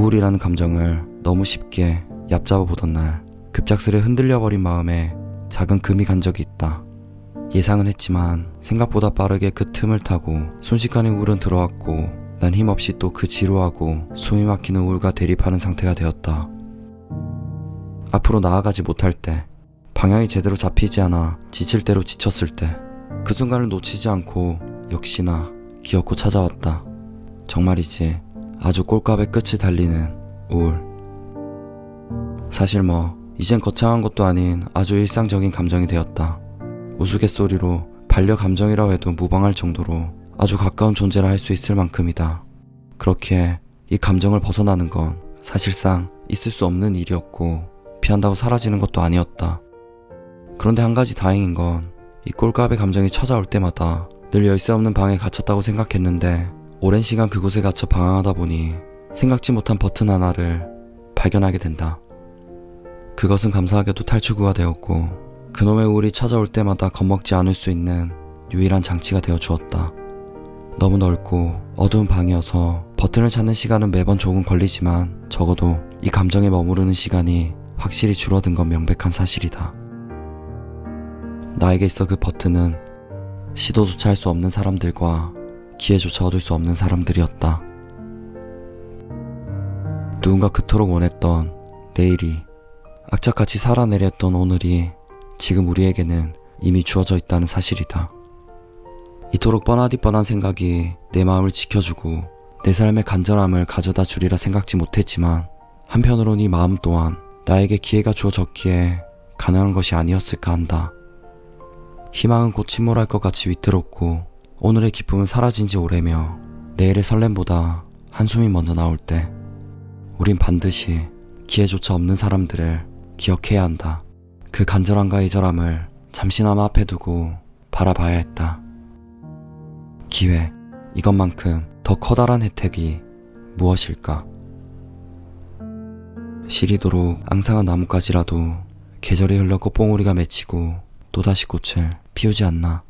우울이라는 감정을 너무 쉽게 얕잡아 보던 날 급작스레 흔들려버린 마음에 작은 금이 간 적이 있다. 예상은 했지만 생각보다 빠르게 그 틈을 타고 순식간에 우울은 들어왔고 난 힘없이 또 그 지루하고 숨이 막히는 우울과 대립하는 상태가 되었다. 앞으로 나아가지 못할 때, 방향이 제대로 잡히지 않아 지칠 대로 지쳤을 때, 그 순간을 놓치지 않고 역시나 기어코 찾아왔다. 정말이지 아주 꼴값의 끝을 달리는 우울. 사실 이젠 거창한 것도 아닌 아주 일상적인 감정이 되었다. 우스갯소리로 반려 감정이라고 해도 무방할 정도로 아주 가까운 존재라 할 수 있을 만큼이다. 그렇기에 이 감정을 벗어나는 건 사실상 있을 수 없는 일이었고 피한다고 사라지는 것도 아니었다. 그런데 한 가지 다행인 건 이 꼴값의 감정이 찾아올 때마다 늘 열쇠 없는 방에 갇혔다고 생각했는데 오랜 시간 그곳에 갇혀 방황하다 보니 생각지 못한 버튼 하나를 발견하게 된다. 그것은 감사하게도 탈출구가 되었고 그놈의 우울이 찾아올 때마다 겁먹지 않을 수 있는 유일한 장치가 되어 주었다. 너무 넓고 어두운 방이어서 버튼을 찾는 시간은 매번 조금 걸리지만 적어도 이 감정에 머무르는 시간이 확실히 줄어든 건 명백한 사실이다. 나에게 있어 그 버튼은 시도조차 할 수 없는 사람들과 기회조차 얻을 수 없는 사람들이었다. 누군가 그토록 원했던 내일이, 악착같이 살아내려 했던 오늘이 지금 우리에게는 이미 주어져 있다는 사실이다. 이토록 뻔하디 뻔한 생각이 내 마음을 지켜주고 내 삶의 간절함을 가져다 주리라 생각지 못했지만 한편으론 이 마음 또한 나에게 기회가 주어졌기에 가능한 것이 아니었을까 한다. 희망은 곧 침몰할 것 같이 위태롭고 오늘의 기쁨은 사라진 지 오래며 내일의 설렘보다 한숨이 먼저 나올 때 우린 반드시 기회조차 없는 사람들을 기억해야 한다. 그 간절함과 애절함을 잠시나마 앞에 두고 바라봐야 했다. 기회, 이것만큼 더 커다란 혜택이 무엇일까? 시리도록 앙상한 나뭇가지라도 계절이 흘러 꽃봉오리가 맺히고 또다시 꽃을 피우지 않나.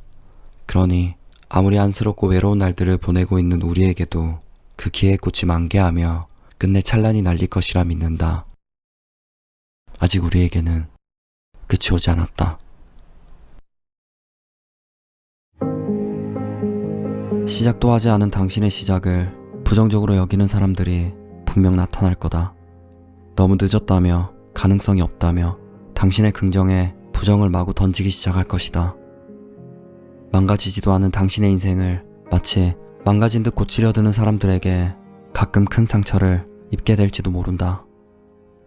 그러니 아무리 안쓰럽고 외로운 날들을 보내고 있는 우리에게도 그 기회의 꽃이 만개하며 끝내 찬란히 날릴 것이라 믿는다. 아직 우리에게는 끝이 오지 않았다. 시작도 하지 않은 당신의 시작을 부정적으로 여기는 사람들이 분명 나타날 거다. 너무 늦었다며 가능성이 없다며 당신의 긍정에 부정을 마구 던지기 시작할 것이다. 망가지지도 않은 당신의 인생을 마치 망가진 듯 고치려 드는 사람들에게 가끔 큰 상처를 입게 될지도 모른다.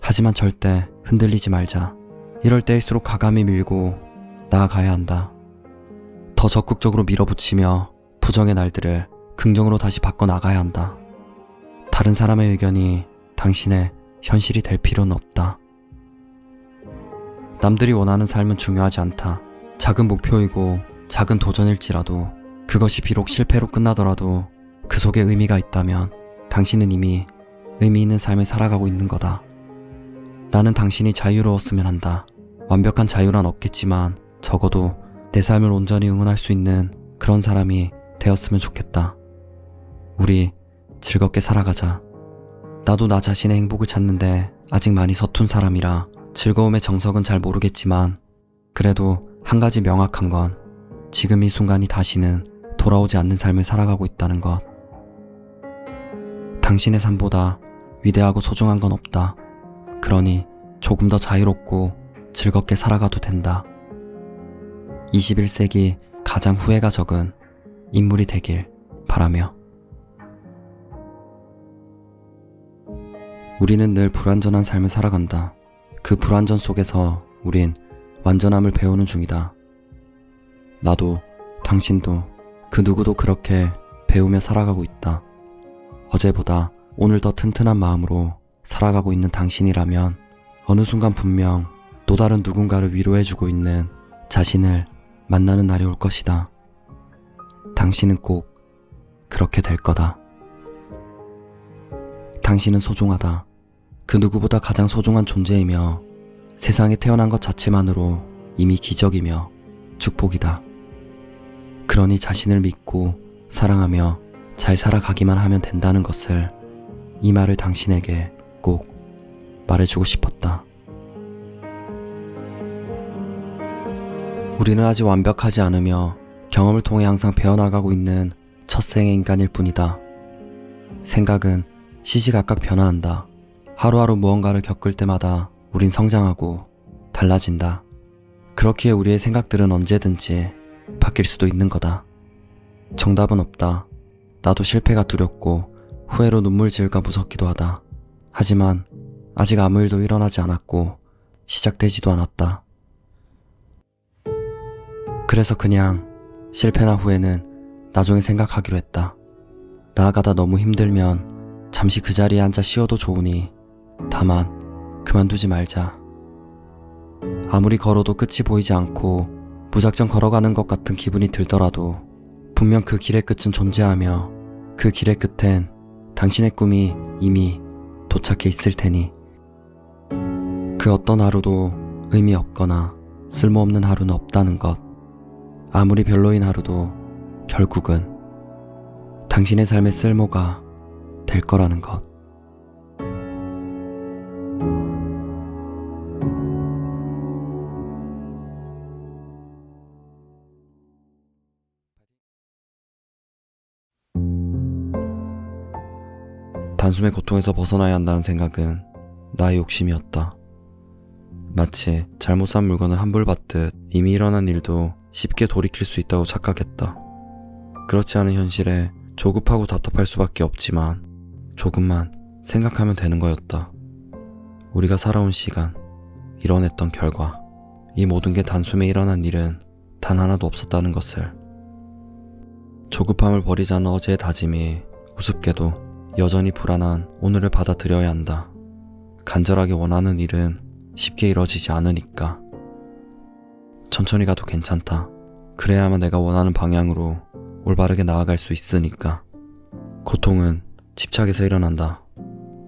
하지만 절대 흔들리지 말자. 이럴 때일수록 과감히 밀고 나아가야 한다. 더 적극적으로 밀어붙이며 부정의 날들을 긍정으로 다시 바꿔나가야 한다. 다른 사람의 의견이 당신의 현실이 될 필요는 없다. 남들이 원하는 삶은 중요하지 않다. 작은 목표이고 작은 도전일지라도 그것이 비록 실패로 끝나더라도 그 속에 의미가 있다면 당신은 이미 의미 있는 삶을 살아가고 있는 거다. 나는 당신이 자유로웠으면 한다. 완벽한 자유란 없겠지만 적어도 내 삶을 온전히 응원할 수 있는 그런 사람이 되었으면 좋겠다. 우리 즐겁게 살아가자. 나도 나 자신의 행복을 찾는데 아직 많이 서툰 사람이라 즐거움의 정석은 잘 모르겠지만 그래도 한 가지 명확한 건 지금 이 순간이 다시는 돌아오지 않는 삶을 살아가고 있다는 것. 당신의 삶보다 위대하고 소중한 건 없다. 그러니 조금 더 자유롭고 즐겁게 살아가도 된다. 21세기 가장 후회가 적은 인물이 되길 바라며. 우리는 늘 불완전한 삶을 살아간다. 그 불완전 속에서 우린 완전함을 배우는 중이다. 나도 당신도 그 누구도 그렇게 배우며 살아가고 있다. 어제보다 오늘 더 튼튼한 마음으로 살아가고 있는 당신이라면 어느 순간 분명 또 다른 누군가를 위로해주고 있는 자신을 만나는 날이 올 것이다. 당신은 꼭 그렇게 될 거다. 당신은 소중하다. 그 누구보다 가장 소중한 존재이며 세상에 태어난 것 자체만으로 이미 기적이며 축복이다. 그러니 자신을 믿고 사랑하며 잘 살아가기만 하면 된다는 것을 이 말을 당신에게 꼭 말해주고 싶었다. 우리는 아직 완벽하지 않으며 경험을 통해 항상 배워나가고 있는 첫생의 인간일 뿐이다. 생각은 시시각각 변화한다. 하루하루 무언가를 겪을 때마다 우린 성장하고 달라진다. 그렇기에 우리의 생각들은 언제든지 바뀔 수도 있는 거다. 정답은 없다. 나도 실패가 두렵고 후회로 눈물 지을까 무섭기도 하다. 하지만 아직 아무 일도 일어나지 않았고 시작되지도 않았다. 그래서 그냥 실패나 후회는 나중에 생각하기로 했다. 나아가다 너무 힘들면 잠시 그 자리에 앉아 쉬어도 좋으니 다만 그만두지 말자. 아무리 걸어도 끝이 보이지 않고 무작정 걸어가는 것 같은 기분이 들더라도 분명 그 길의 끝은 존재하며 그 길의 끝엔 당신의 꿈이 이미 도착해 있을 테니 그 어떤 하루도 의미 없거나 쓸모없는 하루는 없다는 것. 아무리 별로인 하루도 결국은 당신의 삶의 쓸모가 될 거라는 것. 단숨에 고통에서 벗어나야 한다는 생각은 나의 욕심이었다. 마치 잘못 산 물건을 환불받듯 이미 일어난 일도 쉽게 돌이킬 수 있다고 착각했다. 그렇지 않은 현실에 조급하고 답답할 수밖에 없지만 조금만 생각하면 되는 거였다. 우리가 살아온 시간, 이뤄냈던 결과, 이 모든 게 단숨에 일어난 일은 단 하나도 없었다는 것을. 조급함을 버리자는 어제의 다짐이 우습게도 여전히 불안한 오늘을 받아들여야 한다. 간절하게 원하는 일은 쉽게 이뤄지지 않으니까. 천천히 가도 괜찮다. 그래야만 내가 원하는 방향으로 올바르게 나아갈 수 있으니까. 고통은 집착에서 일어난다.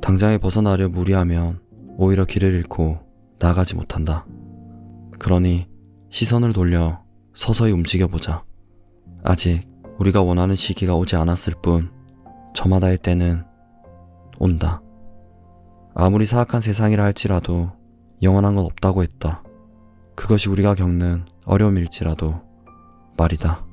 당장에 벗어나려 무리하면 오히려 길을 잃고 나아가지 못한다. 그러니 시선을 돌려 서서히 움직여보자. 아직 우리가 원하는 시기가 오지 않았을 뿐 저마다의 때는 온다. 아무리 사악한 세상이라 할지라도 영원한 건 없다고 했다. 그것이 우리가 겪는 어려움일지라도 말이다.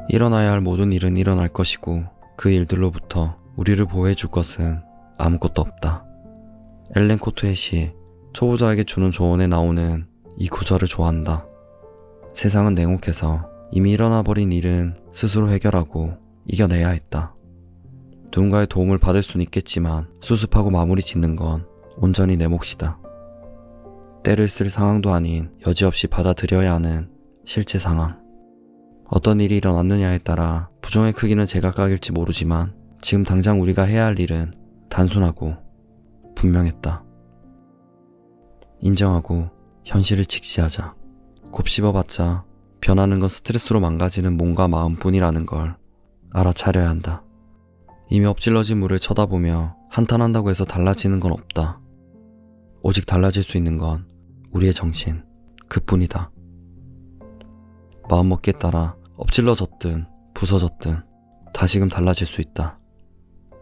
일어나야 할 모든 일은 일어날 것이고 그 일들로부터 우리를 보호해줄 것은 아무것도 없다. 엘렌 코트의 시 초보자에게 주는 조언에 나오는 이 구절을 좋아한다. 세상은 냉혹해서 이미 일어나버린 일은 스스로 해결하고 이겨내야 했다. 누군가의 도움을 받을 수는 있겠지만 수습하고 마무리 짓는 건 온전히 내 몫이다. 때를 쓸 상황도 아닌 여지없이 받아들여야 하는 실제 상황. 어떤 일이 일어났느냐에 따라 부정의 크기는 제각각일지 모르지만 지금 당장 우리가 해야 할 일은 단순하고 분명했다. 인정하고 현실을 직시하자. 곱씹어봤자 변하는 건 스트레스로 망가지는 몸과 마음뿐이라는 걸 알아차려야 한다. 이미 엎질러진 물을 쳐다보며 한탄한다고 해서 달라지는 건 없다. 오직 달라질 수 있는 건 우리의 정신, 그뿐이다. 마음먹기에 따라 엎질러졌든 부서졌든 다시금 달라질 수 있다.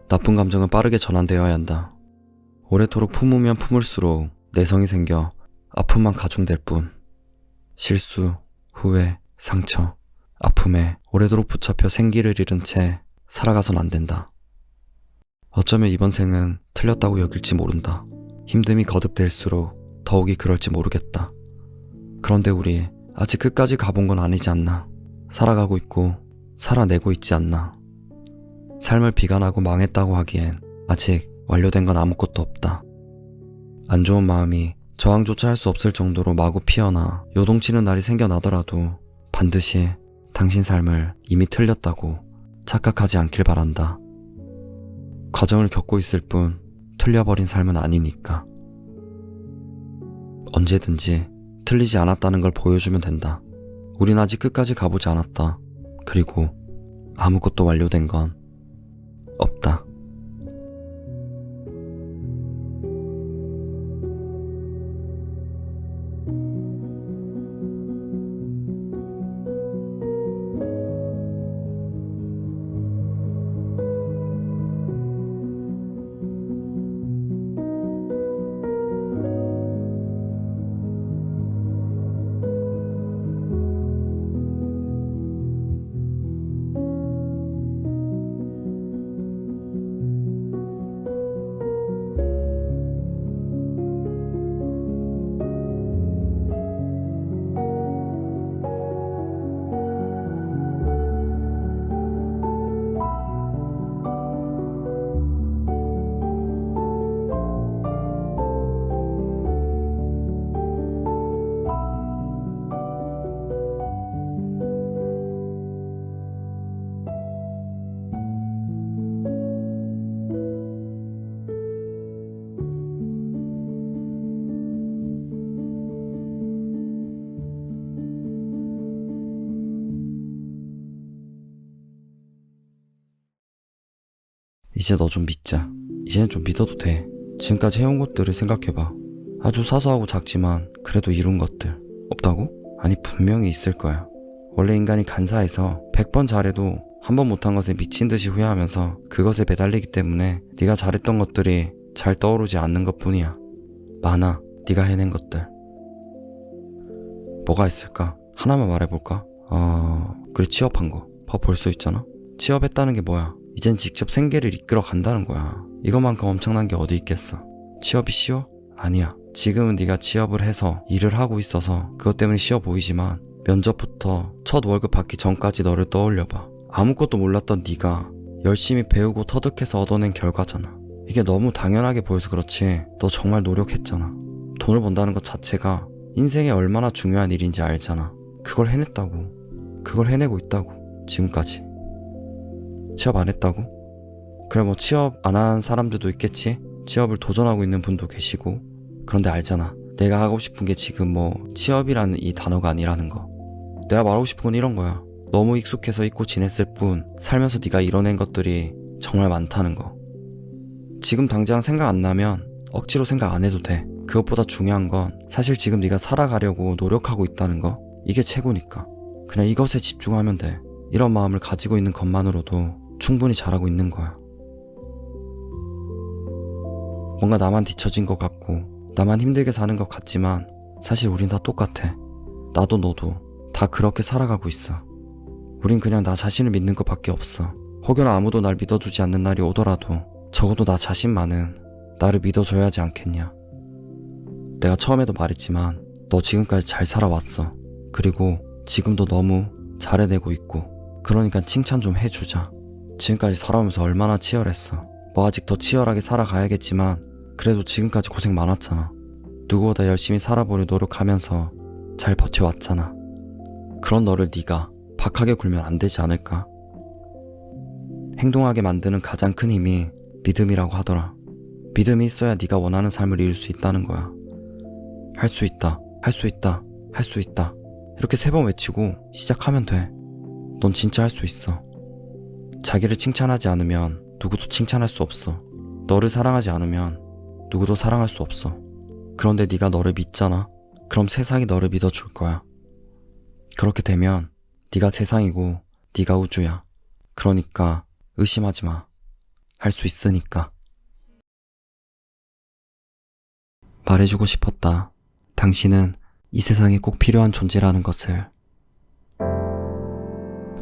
나쁜 감정은 빠르게 전환되어야 한다. 오래도록 품으면 품을수록 내성이 생겨 아픔만 가중될 뿐. 실수, 후회, 상처, 아픔에 오래도록 붙잡혀 생기를 잃은 채 살아가선 안 된다. 어쩌면 이번 생은 틀렸다고 여길지 모른다. 힘듦이 거듭될수록 더욱이 그럴지 모르겠다. 그런데 우리 아직 끝까지 가본 건 아니지 않나. 살아가고 있고 살아내고 있지 않나. 삶을 비관하고 망했다고 하기엔 아직 완료된 건 아무것도 없다. 안 좋은 마음이 저항조차 할 수 없을 정도로 마구 피어나 요동치는 날이 생겨나더라도 반드시 당신 삶을 이미 틀렸다고 착각하지 않길 바란다. 과정을 겪고 있을 뿐 틀려버린 삶은 아니니까. 언제든지 틀리지 않았다는 걸 보여주면 된다. 우린 아직 끝까지 가보지 않았다. 그리고 아무것도 완료된 건 없다. 이제 너 좀 믿자. 이제는 좀 믿어도 돼. 지금까지 해온 것들을 생각해봐. 아주 사소하고 작지만 그래도 이룬 것들 없다고? 아니 분명히 있을 거야. 원래 인간이 간사해서 100번 잘해도 한 번 못한 것에 미친 듯이 후회하면서 그것에 매달리기 때문에 네가 잘했던 것들이 잘 떠오르지 않는 것뿐이야. 많아. 네가 해낸 것들. 뭐가 있을까? 하나만 말해볼까? 그래 취업한 거. 봐 볼 수 있잖아. 취업했다는 게 뭐야? 이젠 직접 생계를 이끌어 간다는 거야. 이것만큼 엄청난 게 어디 있겠어. 취업이 쉬워? 아니야. 지금은 네가 취업을 해서 일을 하고 있어서 그것 때문에 쉬워 보이지만 면접부터 첫 월급 받기 전까지 너를 떠올려봐. 아무것도 몰랐던 네가 열심히 배우고 터득해서 얻어낸 결과잖아. 이게 너무 당연하게 보여서 그렇지 너 정말 노력했잖아. 돈을 번다는 것 자체가 인생에 얼마나 중요한 일인지 알잖아. 그걸 해냈다고. 그걸 해내고 있다고. 지금까지. 취업 안 했다고? 그래 뭐 취업 안 한 사람들도 있겠지. 취업을 도전하고 있는 분도 계시고. 그런데 알잖아. 내가 하고 싶은 게 지금 뭐 취업이라는 이 단어가 아니라는 거. 내가 말하고 싶은 건 이런 거야. 너무 익숙해서 잊고 지냈을 뿐 살면서 네가 이뤄낸 것들이 정말 많다는 거. 지금 당장 생각 안 나면 억지로 생각 안 해도 돼. 그것보다 중요한 건 사실 지금 네가 살아가려고 노력하고 있다는 거. 이게 최고니까. 그냥 이것에 집중하면 돼. 이런 마음을 가지고 있는 것만으로도 충분히 잘하고 있는 거야. 뭔가 나만 뒤처진 것 같고 나만 힘들게 사는 것 같지만 사실 우린 다 똑같아. 나도 너도 다 그렇게 살아가고 있어. 우린 그냥 나 자신을 믿는 것밖에 없어. 혹여나 아무도 날 믿어주지 않는 날이 오더라도 적어도 나 자신만은 나를 믿어줘야 하지 않겠냐. 내가 처음에도 말했지만 너 지금까지 잘 살아왔어. 그리고 지금도 너무 잘해내고 있고 그러니까 칭찬 좀 해주자. 지금까지 살아오면서 얼마나 치열했어. 뭐 아직 더 치열하게 살아가야겠지만 그래도 지금까지 고생 많았잖아. 누구보다 열심히 살아보려 노력하면서 잘 버텨왔잖아. 그런 너를 네가 박하게 굴면 안 되지 않을까? 행동하게 만드는 가장 큰 힘이 믿음이라고 하더라. 믿음이 있어야 네가 원하는 삶을 이룰 수 있다는 거야. 할 수 있다, 할 수 있다, 할 수 있다. 이렇게 3번 외치고 시작하면 돼. 넌 진짜 할 수 있어. 자기를 칭찬하지 않으면 누구도 칭찬할 수 없어. 너를 사랑하지 않으면 누구도 사랑할 수 없어. 그런데 네가 너를 믿잖아. 그럼 세상이 너를 믿어줄 거야. 그렇게 되면 네가 세상이고 네가 우주야. 그러니까 의심하지 마. 할 수 있으니까. 말해주고 싶었다. 당신은 이 세상에 꼭 필요한 존재라는 것을.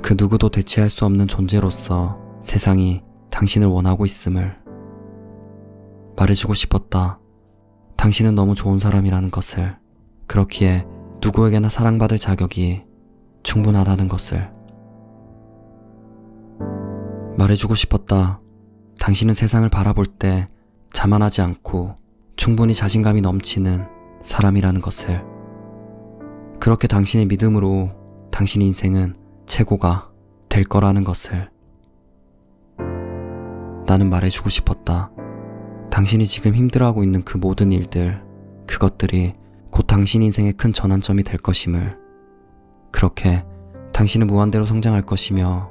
그 누구도 대체할 수 없는 존재로서 세상이 당신을 원하고 있음을. 말해주고 싶었다. 당신은 너무 좋은 사람이라는 것을. 그렇기에 누구에게나 사랑받을 자격이 충분하다는 것을. 말해주고 싶었다. 당신은 세상을 바라볼 때 자만하지 않고 충분히 자신감이 넘치는 사람이라는 것을. 그렇게 당신의 믿음으로 당신의 인생은 최고가 될 거라는 것을. 나는 말해주고 싶었다. 당신이 지금 힘들어하고 있는 그 모든 일들, 그것들이 곧 당신 인생의 큰 전환점이 될 것임을. 그렇게 당신은 무한대로 성장할 것이며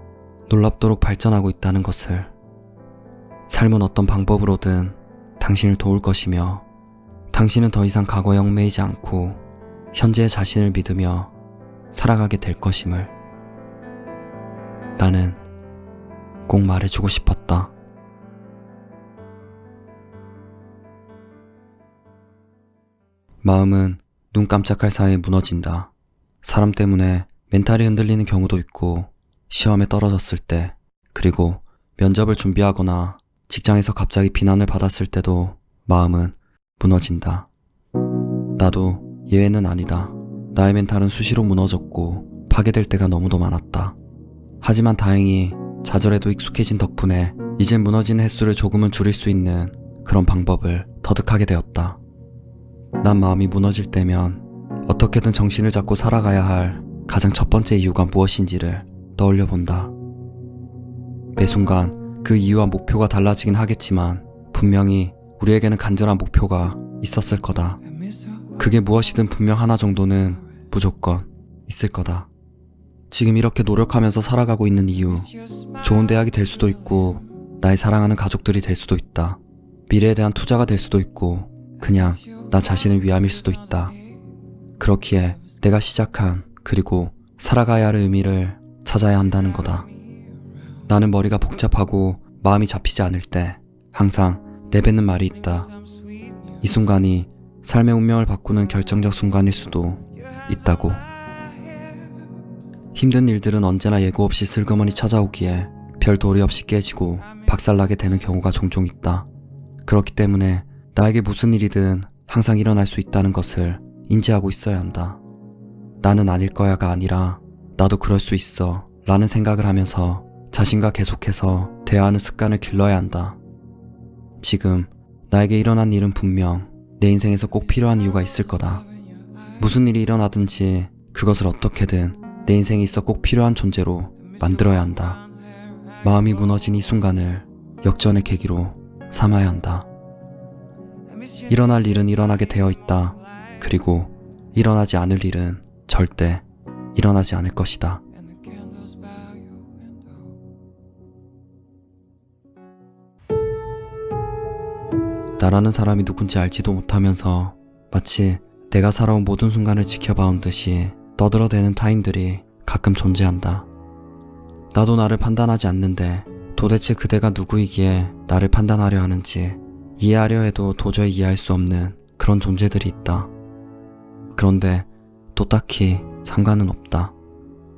놀랍도록 발전하고 있다는 것을. 삶은 어떤 방법으로든 당신을 도울 것이며 당신은 더 이상 과거에 얽매이지 않고 현재의 자신을 믿으며 살아가게 될 것임을. 나는 꼭 말해주고 싶었다. 마음은 눈 깜짝할 사이에 무너진다. 사람 때문에 멘탈이 흔들리는 경우도 있고 시험에 떨어졌을 때, 그리고 면접을 준비하거나 직장에서 갑자기 비난을 받았을 때도 마음은 무너진다. 나도 예외는 아니다. 나의 멘탈은 수시로 무너졌고 파괴될 때가 너무도 많았다. 하지만 다행히 좌절에도 익숙해진 덕분에 이젠 무너지는 횟수를 조금은 줄일 수 있는 그런 방법을 터득하게 되었다. 난 마음이 무너질 때면 어떻게든 정신을 잡고 살아가야 할 가장 첫 번째 이유가 무엇인지를 떠올려 본다. 매 순간 그 이유와 목표가 달라지긴 하겠지만 분명히 우리에게는 간절한 목표가 있었을 거다. 그게 무엇이든 분명 하나 정도는 무조건 있을 거다. 지금 이렇게 노력하면서 살아가고 있는 이유, 좋은 대학이 될 수도 있고 나의 사랑하는 가족들이 될 수도 있다. 미래에 대한 투자가 될 수도 있고 그냥 나 자신을 위함일 수도 있다. 그렇기에 내가 시작한 그리고 살아가야 할 의미를 찾아야 한다는 거다. 나는 머리가 복잡하고 마음이 잡히지 않을 때 항상 내뱉는 말이 있다. 이 순간이 삶의 운명을 바꾸는 결정적 순간일 수도 있다고. 힘든 일들은 언제나 예고 없이 슬그머니 찾아오기에 별 도리 없이 깨지고 박살나게 되는 경우가 종종 있다. 그렇기 때문에 나에게 무슨 일이든 항상 일어날 수 있다는 것을 인지하고 있어야 한다. 나는 아닐 거야가 아니라 나도 그럴 수 있어 라는 생각을 하면서 자신과 계속해서 대화하는 습관을 길러야 한다. 지금 나에게 일어난 일은 분명 내 인생에서 꼭 필요한 이유가 있을 거다. 무슨 일이 일어나든지 그것을 어떻게든 내 인생에 있어 꼭 필요한 존재로 만들어야 한다. 마음이 무너진 이 순간을 역전의 계기로 삼아야 한다. 일어날 일은 일어나게 되어 있다. 그리고 일어나지 않을 일은 절대 일어나지 않을 것이다. 나라는 사람이 누군지 알지도 못하면서 마치 내가 살아온 모든 순간을 지켜봐온 듯이 떠들어대는 타인들이 가끔 존재한다. 나도 나를 판단하지 않는데 도대체 그대가 누구이기에 나를 판단하려 하는지 이해하려 해도 도저히 이해할 수 없는 그런 존재들이 있다. 그런데 또 딱히 상관은 없다.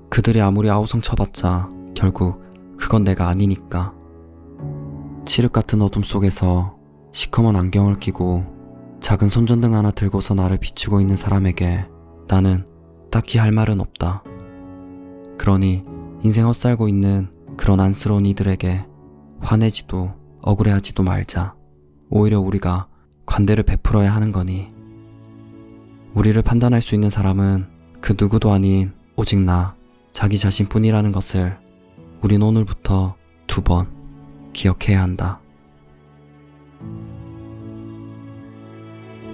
그들이 아무리 아우성 쳐봤자 결국 그건 내가 아니니까. 칠흑 같은 어둠 속에서 시커먼 안경을 끼고 작은 손전등 하나 들고서 나를 비추고 있는 사람에게 나는 딱히 할 말은 없다. 그러니 인생 헛살고 있는 그런 안쓰러운 이들에게 화내지도 억울해하지도 말자. 오히려 우리가 관대를 베풀어야 하는 거니. 우리를 판단할 수 있는 사람은 그 누구도 아닌 오직 나, 자기 자신뿐이라는 것을 우린 오늘부터 2번 기억해야 한다.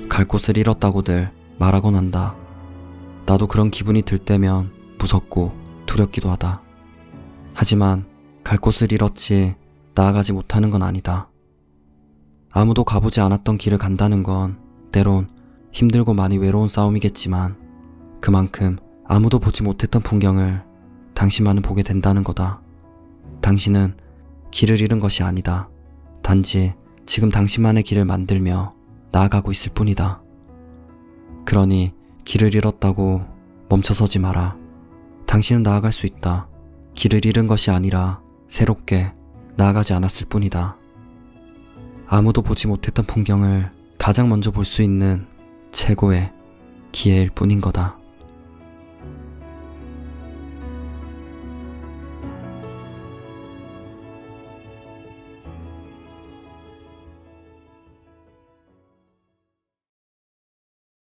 갈 곳을 잃었다고들 말하곤 한다. 나도 그런 기분이 들 때면 무섭고 두렵기도 하다. 하지만 갈 곳을 잃었지 나아가지 못하는 건 아니다. 아무도 가보지 않았던 길을 간다는 건 때론 힘들고 많이 외로운 싸움이겠지만 그만큼 아무도 보지 못했던 풍경을 당신만은 보게 된다는 거다. 당신은 길을 잃은 것이 아니다. 단지 지금 당신만의 길을 만들며 나아가고 있을 뿐이다. 그러니 길을 잃었다고 멈춰서지 마라. 당신은 나아갈 수 있다. 길을 잃은 것이 아니라 새롭게 나아가지 않았을 뿐이다. 아무도 보지 못했던 풍경을 가장 먼저 볼 수 있는 최고의 기회일 뿐인 거다.